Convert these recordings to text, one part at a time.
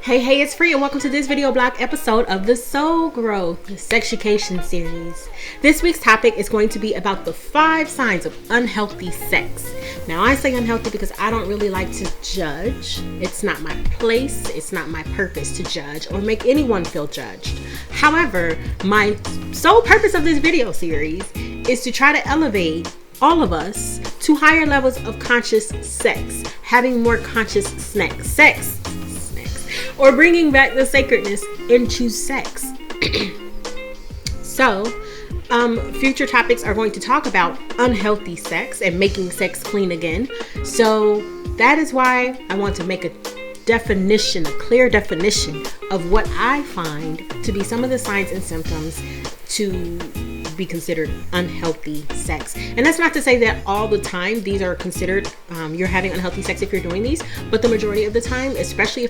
Hey, it's Free and welcome to this video blog episode of the Soul Growth Sexucation series. This week's topic is going to be about the 5 signs of unhealthy sex. Now, I say unhealthy because I don't really like to judge. It's not my place, it's not my purpose to judge or make anyone feel judged. However, my sole purpose of this video series is to try to elevate all of us to higher levels of conscious sex, having more conscious sex, or bringing back the sacredness into sex. So, future topics are going to talk about unhealthy sex and making sex clean again. So that is why I want to make a clear definition of what I find to be some of the signs and symptoms to be considered unhealthy sex. And that's not to say that all the time these are considered, you're having unhealthy sex if you're doing these, but the majority of the time, especially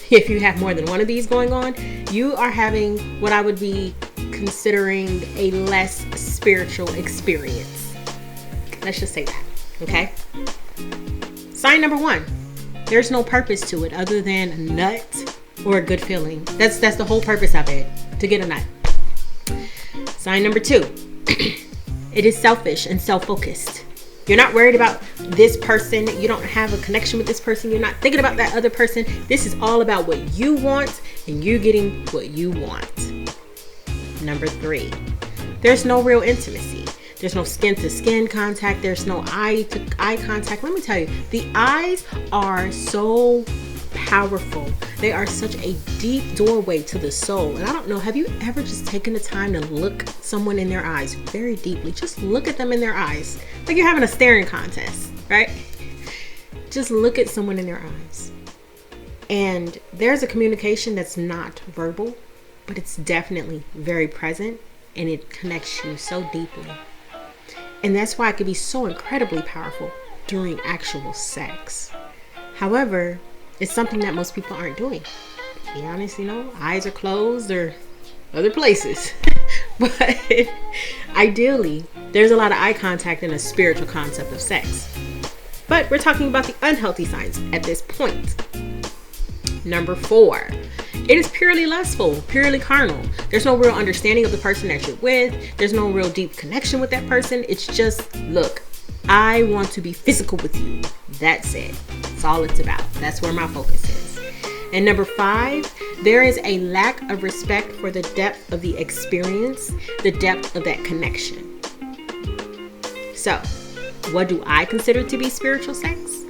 if you have more than one of these going on, you are having what I would be considering a less spiritual experience. Let's just say that, okay? Sign number 1, there's no purpose to it other than a nut or a good feeling. That's the whole purpose of it, to get a nut. Sign number 2, it is selfish and self-focused. You're not worried about this person. You don't have a connection with this person. You're not thinking about that other person. This is all about what you want and you getting what you want. Number 3, there's no real intimacy. There's no skin-to-skin contact. There's no eye-to-eye contact. Let me tell you, the eyes are so powerful. They are such a deep doorway to the soul. And I don't know, have you ever just taken the time to look someone in their eyes very deeply? Just look at them in their eyes. Like you're having a staring contest, right? Just look at someone in their eyes. And there's a communication that's not verbal, but it's definitely very present and it connects you so deeply. And that's why it can be so incredibly powerful during actual sex. However, it's something that most people aren't doing. To be honest, eyes are closed or other places. But ideally, there's a lot of eye contact in a spiritual concept of sex. But we're talking about the unhealthy signs at this point. Number 4, it is purely lustful, purely carnal. There's no real understanding of the person that you're with. There's no real deep connection with that person. It's just, look, I want to be physical with you. That's it. That's all it's about. That's where my focus is. And number 5, there is a lack of respect for the depth of the experience, the depth of that connection. So, what do I consider to be spiritual sex?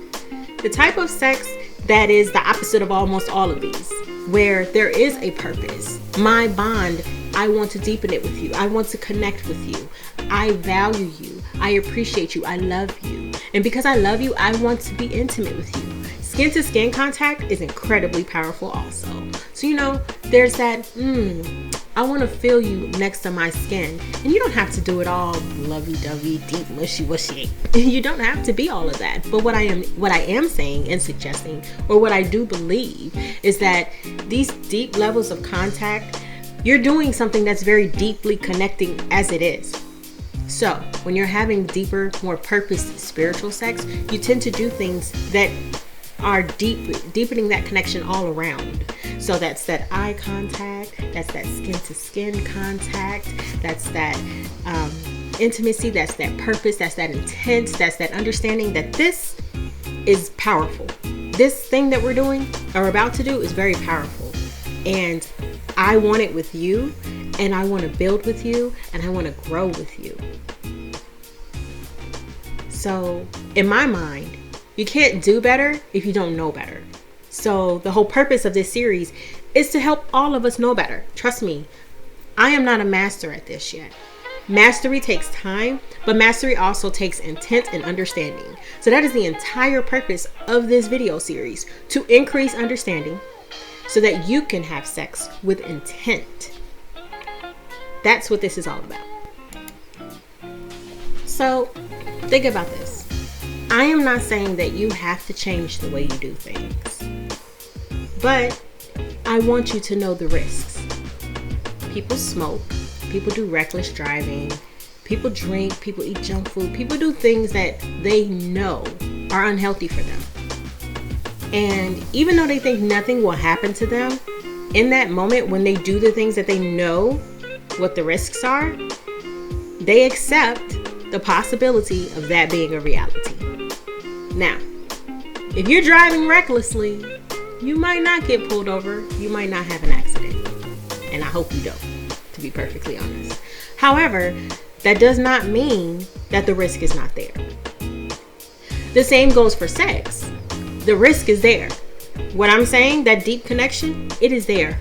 The type of sex that is the opposite of almost all of these, where there is a purpose. My bond, I want to deepen it with you. I want to connect with you. I value you. I appreciate you. I love you. And because I love you, I want to be intimate with you. Skin to skin contact is incredibly powerful also. So, there's that, I want to feel you next to my skin. And you don't have to do it all lovey-dovey, deep, mushy-washy. You don't have to be all of that. But what I am saying and suggesting, or what I do believe, is that these deep levels of contact, you're doing something that's very deeply connecting as it is. So when you're having deeper, more purposed spiritual sex, you tend to do things that are deepening that connection all around. So that's that eye contact, that's that skin-to-skin contact, that's that intimacy, that's that purpose, that's that intent, that's that understanding that this is powerful. This thing that we're doing or about to do is very powerful. And I want it with you, and I want to build with you, and I want to grow with you. So in my mind, you can't do better if you don't know better. So the whole purpose of this series is to help all of us know better. Trust me, I am not a master at this yet. Mastery takes time, but mastery also takes intent and understanding. So that is the entire purpose of this video series, to increase understanding so that you can have sex with intent. That's what this is all about. So think about this. I am not saying that you have to change the way you do things, but I want you to know the risks. People smoke, people do reckless driving, people drink, people eat junk food, people do things that they know are unhealthy for them. And even though they think nothing will happen to them, in that moment when they do the things that they know what the risks are, they accept the possibility of that being a reality. Now, if you're driving recklessly, you might not get pulled over. You might not have an accident. And I hope you don't, to be perfectly honest. However, that does not mean that the risk is not there. The same goes for sex. The risk is there. What I'm saying, that deep connection, it is there.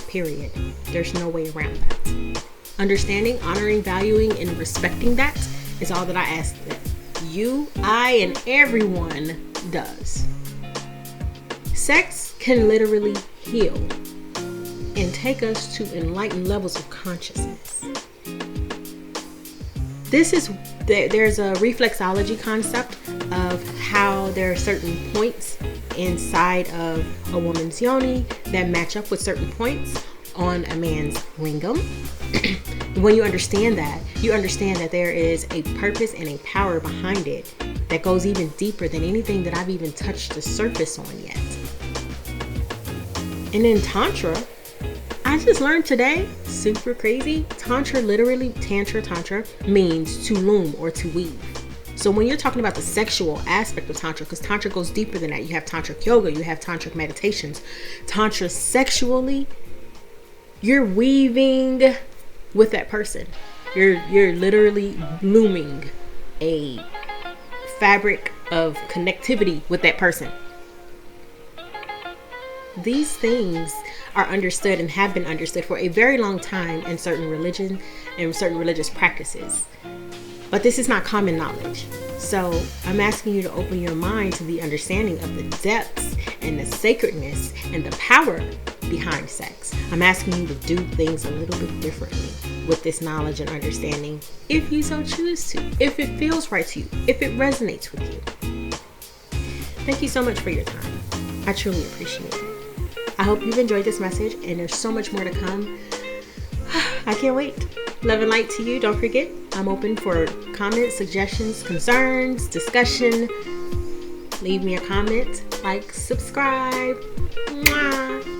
Period. There's no way around that. Understanding, honoring, valuing, and respecting that is all that I ask that you, I, and everyone does. Sex can literally heal and take us to enlightened levels of consciousness. There's a reflexology concept of how there are certain points inside of a woman's yoni that match up with certain points on a man's lingam. When you understand that there is a purpose and a power behind it that goes even deeper than anything that I've even touched the surface on yet. And then Tantra, I just learned today, super crazy, Tantra means to loom or to weave. So when you're talking about the sexual aspect of Tantra, because Tantra goes deeper than that, you have Tantric yoga, you have Tantric meditations. Tantra sexually, you're weaving with that person. You're literally looming a fabric of connectivity with that person. These things are understood and have been understood for a very long time in certain religion and certain religious practices. But this is not common knowledge. So I'm asking you to open your mind to the understanding of the depths and the sacredness and the power behind sex. I'm asking you to do things a little bit differently with this knowledge and understanding, if you so choose to, if it feels right to you, if it resonates with you. Thank you so much for your time. I truly appreciate it. I hope you've enjoyed this message, and there's so much more to come. I can't wait. Love and light to you. Don't forget, I'm open for comments, suggestions, concerns, discussion. Leave me a comment, like, subscribe. Mwah.